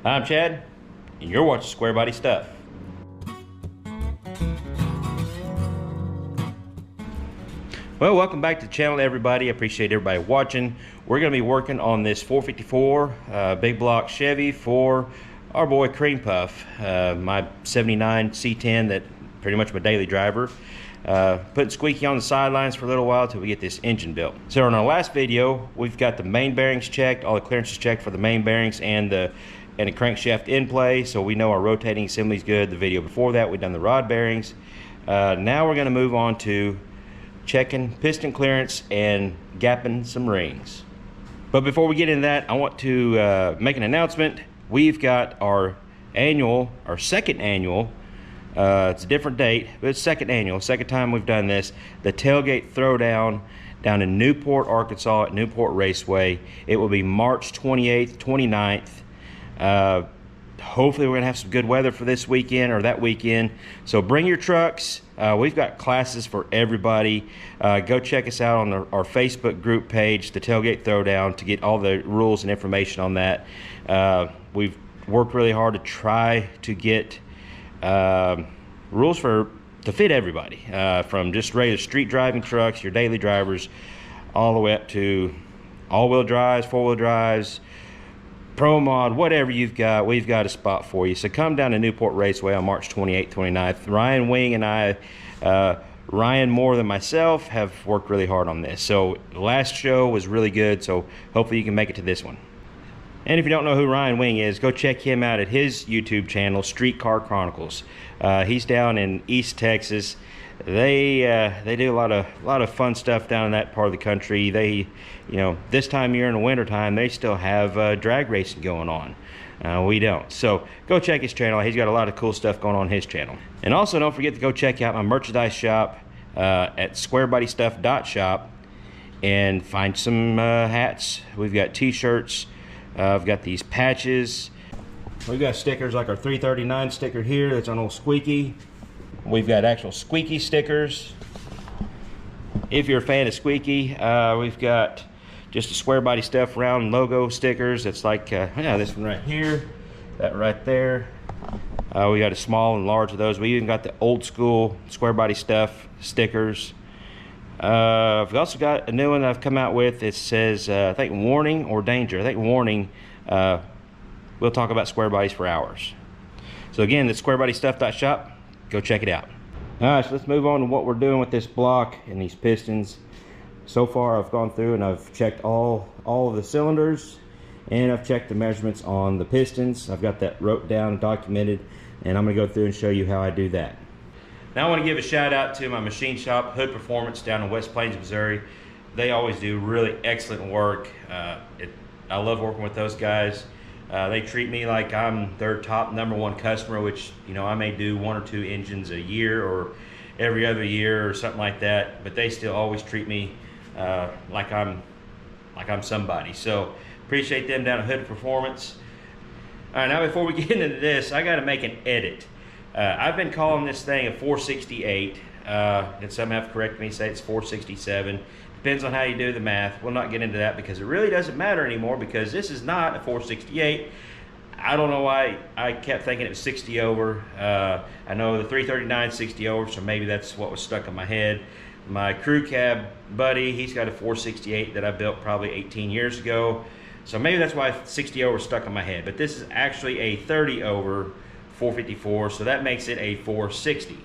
I'm Chad, and you're watching Squarebody Stuff. Well, welcome back to the channel, everybody. I appreciate everybody watching. We're going to be working on this 454 big block Chevy for our boy Cream Puff, my 79 C10 that pretty much my daily driver. Putting Squeaky on the sidelines for a little while till we get this engine built. So in our last video, we've got the main bearings checked, all the clearances checked for the main bearings and the crankshaft in play, so we know our rotating assembly is good. The video before that, we've done the rod bearings. Now we're going to move on to checking piston clearance and gapping some rings. But before we get into that, I want to make an announcement. We've got our second annual, it's a different date, but it's second time we've done this, the tailgate throwdown down in Newport, Arkansas at Newport Raceway. It will be March 28th, 29th. Hopefully we're gonna have some good weather for this weekend or that weekend. So bring your trucks. We've got classes for everybody. Go check us out on our Facebook group page, the Tailgate Throwdown, to get all the rules and information on that. We've worked really hard to try to get rules to fit everybody, from just regular street driving trucks, your daily drivers, all the way up to all-wheel drives, four-wheel drives, Pro Mod, whatever you've got, we've got a spot for you. So come down to Newport Raceway on March 28th, 29th. Ryan Wing and I, Ryan more than myself, have worked really hard on this. So the last show was really good, so hopefully you can make it to this one. And if you don't know who Ryan Wing is, go check him out at his YouTube channel, Streetcar Chronicles. He's down in East Texas. They do a lot of fun stuff down in that part of the country. They, you know, this time of year in the winter time, they still have drag racing going on. We don't. So go check his channel. He's got a lot of cool stuff going on his channel. And also don't forget to go check out my merchandise shop at squarebody.stuff.shop and find some hats. We've got t-shirts. I've got these patches. We've got stickers like our 339 sticker here that's on old Squeaky. We've got actual Squeaky stickers. If you're a fan of Squeaky, we've got just a Squarebody Stuff round logo stickers. It's like yeah, this one right here, that right there. We got a small and large of those. We even got the old school Squarebody Stuff stickers. We've also got a new one that I've come out with. It says, I think warning or danger. I think warning. We'll talk about square bodies for hours. So again, the squarebody.stuff.shop. Go check it out. All right, so let's move on to what we're doing with this block and these pistons. So far, I've gone through and I've checked all of the cylinders, and I've checked the measurements on the pistons. I've got that wrote down, documented, and I'm gonna go through and show you how I do that. Now I want to give a shout out to my machine shop, Hood Performance, down in West Plains, Missouri. They always do really excellent work. I love working with those guys. They treat me like I'm their top #1 customer, which, you know, I may do 1 or 2 engines a year or every other year or something like that, but they still always treat me like I'm somebody. So appreciate them down at Hood Performance. All right, now before we get into this, I got to make an edit. I've been calling this thing a 468, and some have corrected me, say it's 467. Depends on how you do the math. We'll not get into that because it really doesn't matter anymore, because this is not a 468. I don't know why I kept thinking it was 60 over. I know the 339 is 60 over, so maybe that's what was stuck in my head. My crew cab buddy, he's got a 468 that I built probably 18 years ago. So maybe that's why 60 over stuck in my head. But this is actually a 30 over 454, so that makes it a 460.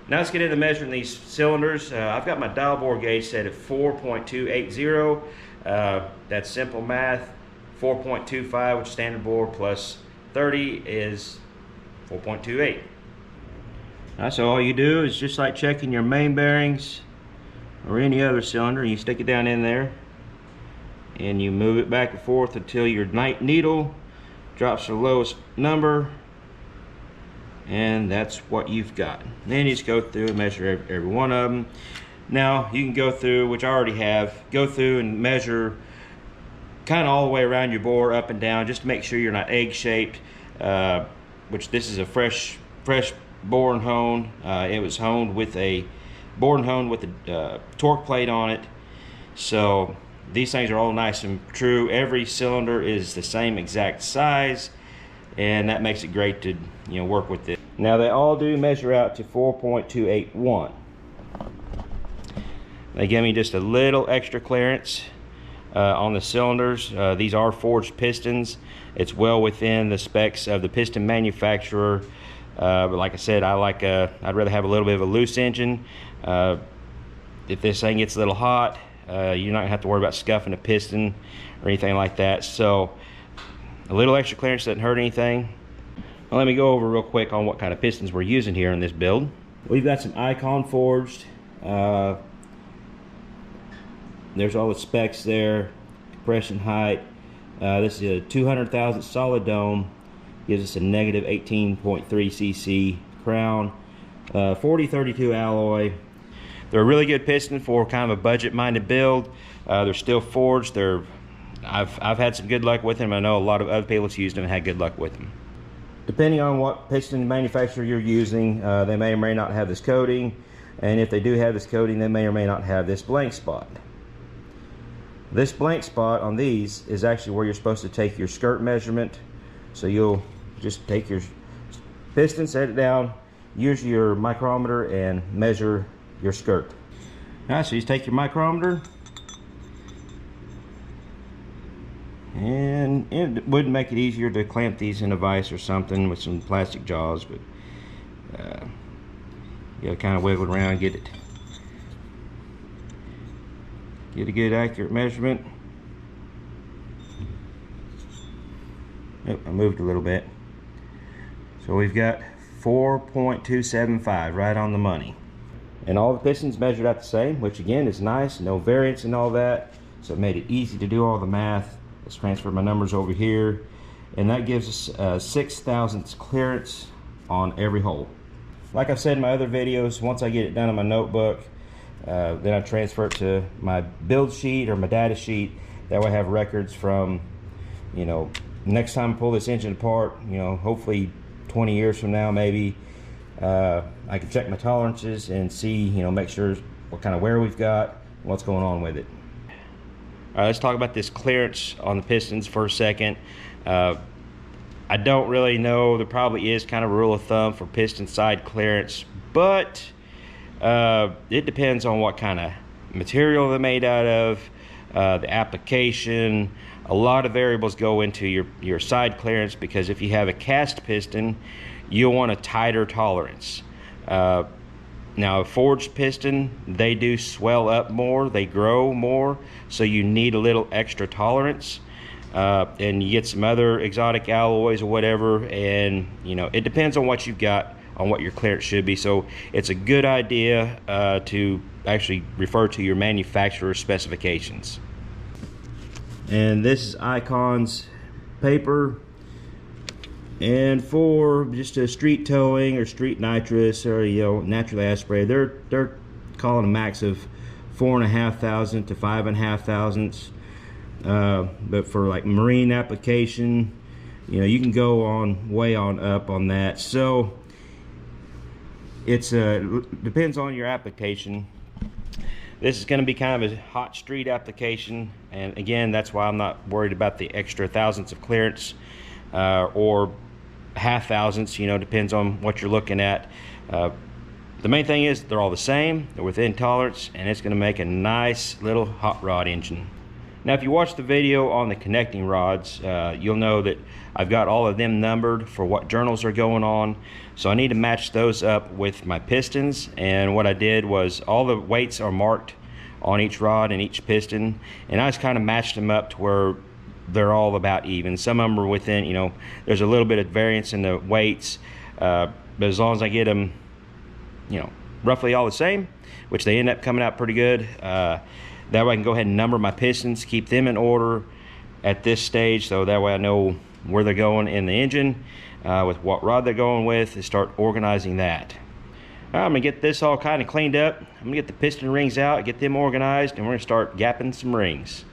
Now let's get into measuring these cylinders. I've got my dial bore gauge set at 4.280. That's simple math. 4.25, which is standard bore, plus 30 is 4.28. So all you do is just like checking your main bearings or any other cylinder. You stick it down in there and you move it back and forth until your needle drops to the lowest number, and that's what you've got. And then you just go through and measure every one of them. Now you can go through, which I already have, go through and measure kind of all the way around your bore, up and down, just to make sure you're not egg-shaped, which this is a fresh bore and hone. It was honed with a bore and hone with a torque plate on it. So these things are all nice and true. Every cylinder is the same exact size, and that makes it great to work with it. Now they all do measure out to 4.281. They give me just a little extra clearance on the cylinders. These are forged pistons. It's well within the specs of the piston manufacturer. But like I said, I'd rather have a little bit of a loose engine. If this thing gets a little hot, you're not gonna have to worry about scuffing a piston or anything like that. So a little extra clearance doesn't hurt anything. Well, let me go over real quick on what kind of pistons we're using here in this build. We've got some Icon forged. There's all the specs there. Compression height. This is a 200 thousandths solid dome. Gives us a negative 18.3 cc crown. 4032 alloy. They're a really good piston for kind of a budget-minded build. They're still forged. I've had some good luck with them. I know a lot of other people have used them and had good luck with them. Depending on what piston manufacturer you're using, they may or may not have this coating, and if they do have this coating, they may or may not have this blank spot. This blank spot on these is actually where you're supposed to take your skirt measurement. So you'll just take your piston, set it down, use your micrometer, and measure your skirt. All right, so you just take your micrometer, and it would make it easier to clamp these in a vise or something with some plastic jaws, but you gotta kind of wiggle it around, get a good accurate measurement. Oh, I moved a little bit. So we've got 4.275 right on the money. And all the pistons measured out the same, which again is nice, no variance and all that. So it made it easy to do all the math. Let's transfer my numbers over here. And that gives us 6 thousandths clearance on every hole. Like I've said in my other videos, once I get it done on my notebook, then I transfer it to my build sheet or my data sheet. That way I have records from, next time I pull this engine apart, hopefully 20 years from now maybe, I can check my tolerances and see, make sure what kind of wear we've got and what's going on with it. All right, let's talk about this clearance on the pistons for a second. I don't really know. There probably is kind of a rule of thumb for piston side clearance, but it depends on what kind of material they're made out of, the application. A lot of variables go into your side clearance, because if you have a cast piston, you'll want a tighter tolerance. Now a forged piston, they do swell up more, they grow more, so you need a little extra tolerance. And you get some other exotic alloys or whatever, and it depends on what you've got, on what your clearance should be. So it's a good idea to actually refer to your manufacturer's specifications. And this is Icon's paper, and for just a street towing or street nitrous or naturally aspirated, they're calling a max of 4.5 thousandths to 5.5 thousandths. But for like marine application, you can go on way on up on that. So it's depends on your application. This is going to be kind of a hot street application, and again, that's why I'm not worried about the extra thousandths of clearance or half thousandths. Depends on what you're looking at. The main thing is they're all the same, they're within tolerance, and it's going to make a nice little hot rod engine. Now if you watch the video on the connecting rods, you'll know that I've got all of them numbered for what journals are going on. So I need to match those up with my pistons, and what I did was all the weights are marked on each rod and each piston, and I just kind of matched them up to where they're all about even. Some of them are within, there's a little bit of variance in the weights, but as long as I get them, roughly all the same, which they end up coming out pretty good, that way I can go ahead and number my pistons, keep them in order at this stage, so that way I know where they're going in the engine, with what rod they're going with, and start organizing that. All right, I'm gonna get this all kind of cleaned up. I'm gonna get the piston rings out, get them organized, and we're gonna start gapping some rings.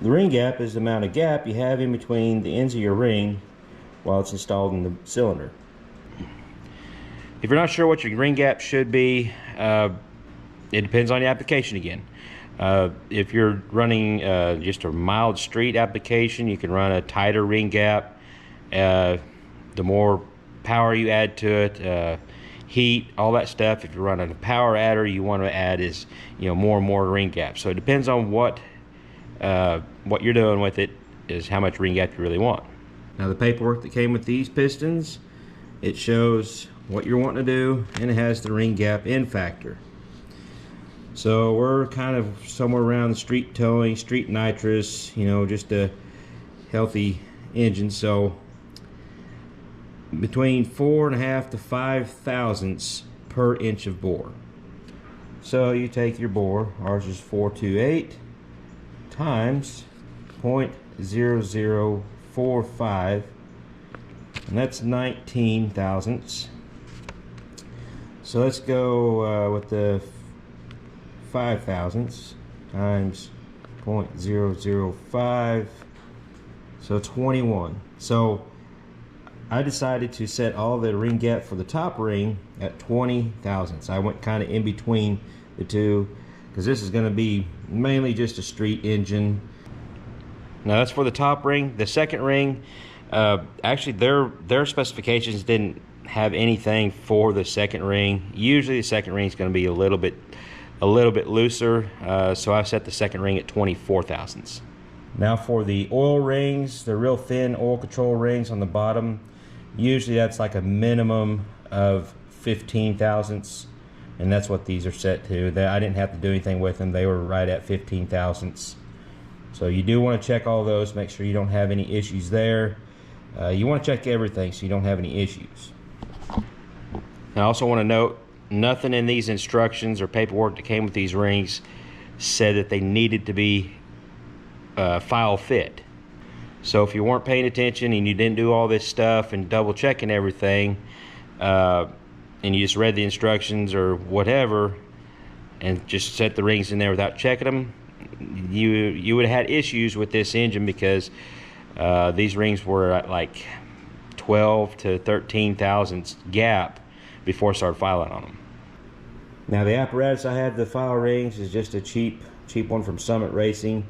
The ring gap is the amount of gap you have in between the ends of your ring while it's installed in the cylinder. If you're not sure what your ring gap should be, it depends on the application again. If you're running just a mild street application, you can run a tighter ring gap. The more power you add to it, heat, all that stuff. If you're running a power adder, you want to add is, you know, more and more ring gap. So it depends on what you're doing with it, is how much ring gap you really want. Now the paperwork that came with these pistons, it shows what you're wanting to do, and it has the ring gap in factor. So we're kind of somewhere around the street towing, street nitrous, you know, just a healthy engine. So between 4.5 to 5 thousandths per inch of bore. So you take your bore, ours is 428 times 0.0045, and that's 19 thousandths. So let's go with the 5 thousandths times 0.005, so 21. So I decided to set all the ring gap for the top ring at 20 thousandths. I went kind of in between the two because this is going to be mainly just a street engine. Now that's for the top ring. The second ring, actually their specifications didn't have anything for the second ring. Usually the second ring is going to be a little bit looser, so I set the second ring at 24 thousandths. Now for the oil rings, they're real thin oil control rings on the bottom. Usually that's like a minimum of 15 thousandths, and that's what these are set to. I didn't have to do anything with them. They were right at 15 thousandths. So you do want to check all those, make sure you don't have any issues there. You want to check everything so you don't have any issues. And I also want to note, nothing in these instructions or paperwork that came with these rings said that they needed to be file fit. So if you weren't paying attention and you didn't do all this stuff and double checking everything, and you just read the instructions or whatever and just set the rings in there without checking them, you would have had issues with this engine, because these rings were at like 12 to 13 thousandths gap before I started filing on them. Now the apparatus I had to file rings is just a cheap one from Summit Racing.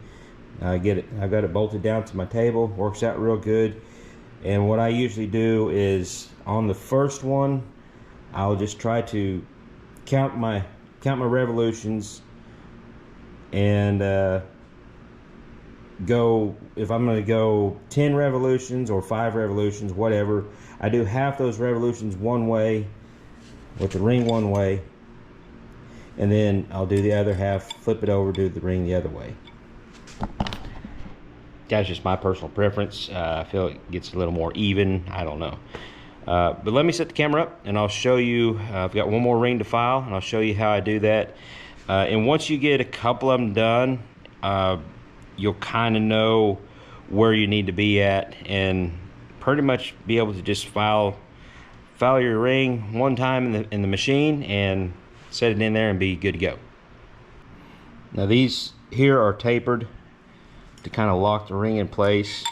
I've got it bolted down to my table, works out real good. And what I usually do is, on the first one, I'll just try to count my revolutions and go, if I'm going to go 10 revolutions or 5 revolutions, whatever, I do half those revolutions one way with the ring one way, and then I'll do the other half, flip it over, do the ring the other way. That's just my personal preference. I feel it gets a little more even. I don't know. But let me set the camera up and I'll show you. I've got one more ring to file, and I'll show you how I do that. And once you get a couple of them done, you'll kind of know where you need to be at, and pretty much be able to just file your ring one time in the machine and set it in there and be good to go. Now these here are tapered to kind of lock the ring in place,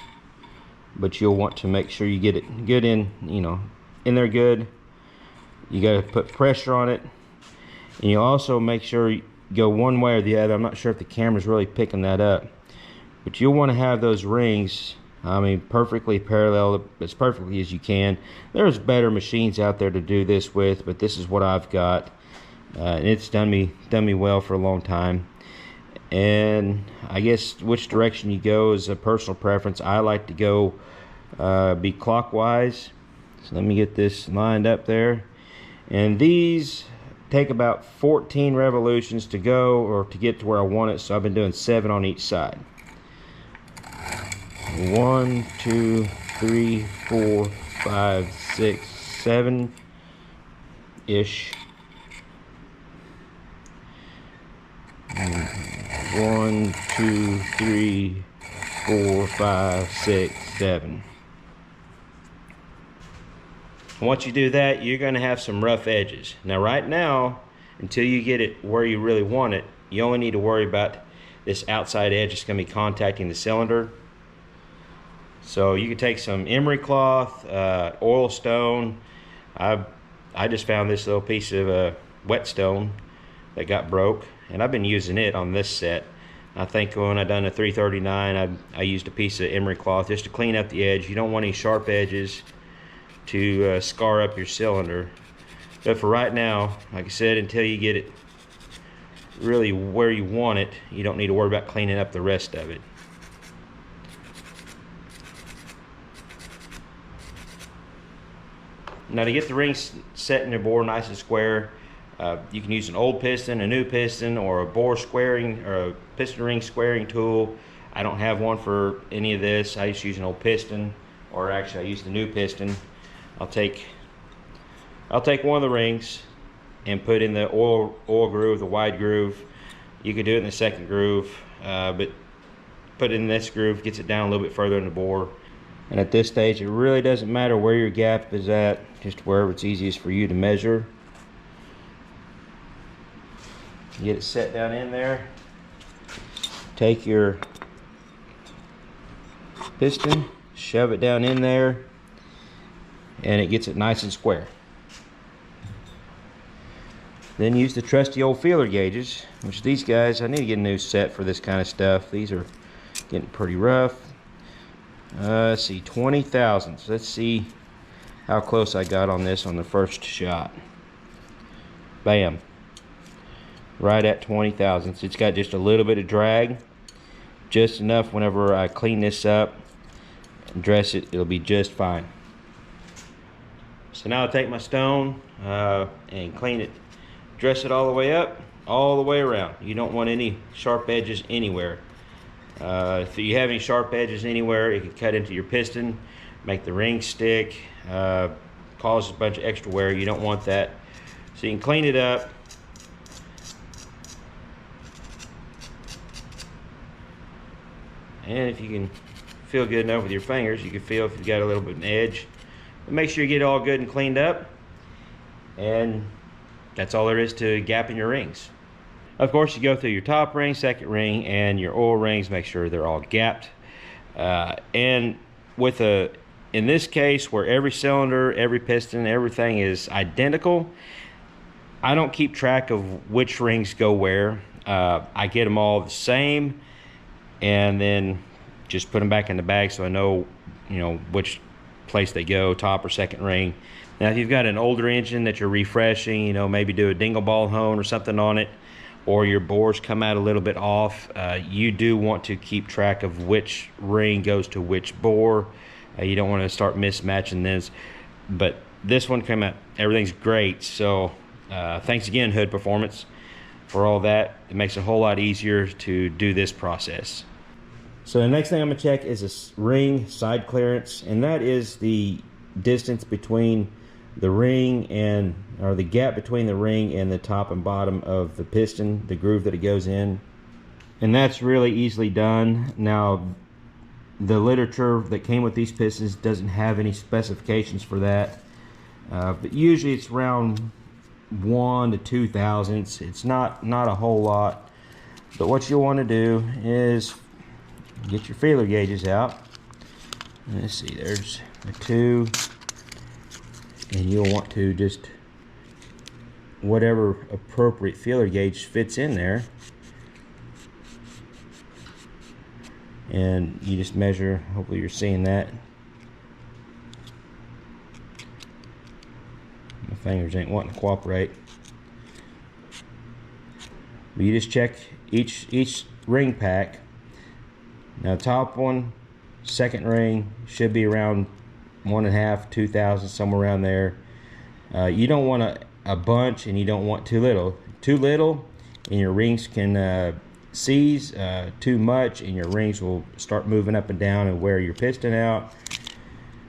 but you'll want to make sure you get it good in, you know, in there good. You got to put pressure on it, and you also make sure you go one way or the other. I'm not sure if the camera's really picking that up, but you'll want to have those rings, I mean, perfectly parallel, as perfectly as you can. There's better machines out there to do this with, but this is what I've got, and it's done me well for a long time. And I guess which direction you go is a personal preference. I like to go be clockwise. So let me get this lined up there. And these take about 14 revolutions to go, or to get to where I want it. So I've been doing 7 on each side. 1, 2, 3, 4, 5, 6, 7 ish. 1, 2, 3, 4, 5, 6, 7. Once you do that, you're going to have some rough edges. Now right now, until you get it where you really want it, you only need to worry about this outside edge that's going to be contacting the cylinder. So you can take some emery cloth, oil stone. I just found this little piece of whetstone that got broke, and I've been using it on this set. I think when I done the 339, I used a piece of emery cloth just to clean up the edge. You don't want any sharp edges to scar up your cylinder. But for right now, like I said, until you get it really where you want it, you don't need to worry about cleaning up the rest of it. Now, to get the rings set in your bore nice and square, you can use an old piston, a new piston, or a bore squaring or a piston ring squaring tool. I don't have one for any of this. I used to use an old piston, or actually I used the new piston. I'll take one of the rings and put in the oil groove, the wide groove. You could do it in the second groove, but put it in this groove, gets it down a little bit further in the bore. And at this stage, it really doesn't matter where your gap is at, just wherever it's easiest for you to measure. Get it set down in there. Take your piston, shove it down in there, and it gets it nice and square. Then use the trusty old feeler gauges, which these guys, I need to get a new set for this kind of stuff. These are getting pretty rough. Let's see, 20 thousandths. Let's see how close I got on this on the first shot. Bam. Right at 20 thousandths. It's got just a little bit of drag. Just enough whenever I clean this up and dress it, it'll be just fine. So now I'll take my stone and clean it. Dress it all the way up, all the way around. You don't want any sharp edges anywhere. If you have any sharp edges anywhere, it can cut into your piston, make the ring stick, cause a bunch of extra wear. You don't want that. So you can clean it up. And if you can feel good enough with your fingers, you can feel if you've got a little bit of an edge. But make sure you get it all good and cleaned up. And that's all there is to gapping your rings. Of course, you go through your top ring, second ring, and your oil rings. Make sure they're all gapped. And with in this case, where every cylinder, every piston, everything is identical, I don't keep track of which rings go where. I get them all the same, and then just put them back in the bag so I know, which place they go, top or second ring. Now, if you've got an older engine that you're refreshing, maybe do a dingle ball hone or something on it, or your bores come out a little bit off, you do want to keep track of which ring goes to which bore. You don't want to start mismatching this. But this one came out, everything's great. So thanks again, Hood Performance, for all that. It makes it a whole lot easier to do this process. So the next thing I'm going to check is a ring side clearance, and that is the distance between the ring or the gap between the ring and the top and bottom of the piston, the groove that it goes in. And that's really easily done. Now, the literature that came with these pistons doesn't have any specifications for that, but usually it's around 1 to 2 thousandths. It's not a whole lot. But what you'll want to do is get your feeler gauges out. Let's see, there's a 2. And you'll want to just, whatever appropriate feeler gauge fits in there, and you just measure. Hopefully you're seeing that. My fingers ain't wanting to cooperate. But you just check each ring pack. Now, top one, second ring should be around 1.5, 2 thousandths, somewhere around there. You don't want a bunch, and you don't want too little. Too little, and your rings can seize. Too much, and your rings will start moving up and down and wear your piston out.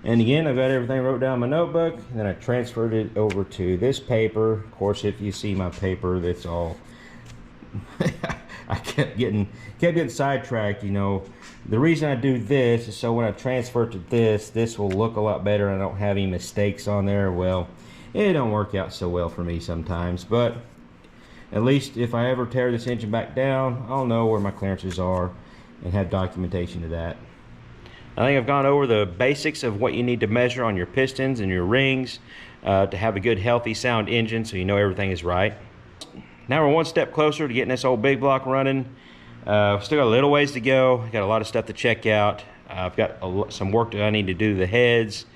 And again, I've got everything wrote down in my notebook, and then I transferred it over to this paper. Of course, if you see my paper, that's all. I kept getting sidetracked. The reason I do this is so when I transfer to this will look a lot better, and I don't have any mistakes on there. Well, it don't work out so well for me sometimes, but at least if I ever tear this engine back down, I'll know where my clearances are and have documentation of that. I think I've gone over the basics of what you need to measure on your pistons and your rings to have a good, healthy, sound engine, so you know everything is right. Now we're one step closer to getting this old big block running. Still got a little ways to go. Got a lot of stuff to check out. I've got some work that I need to do to the heads,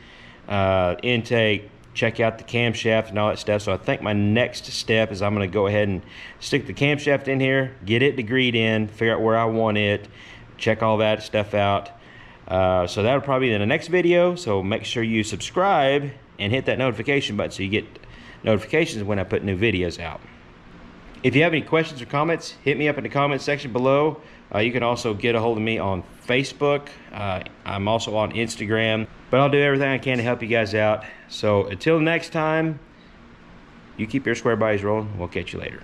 intake, check out the camshaft and all that stuff. So I think my next step is I'm going to go ahead and stick the camshaft in here, get it degreed in, figure out where I want it, check all that stuff out. So that'll probably be in the next video. So make sure you subscribe and hit that notification button so you get notifications when I put new videos out. If you have any questions or comments, hit me up in the comment section below. You can also get a hold of me on Facebook. I'm also on Instagram, but I'll do everything I can to help you guys out. So until next time, you keep your square bodies rolling. We'll catch you later.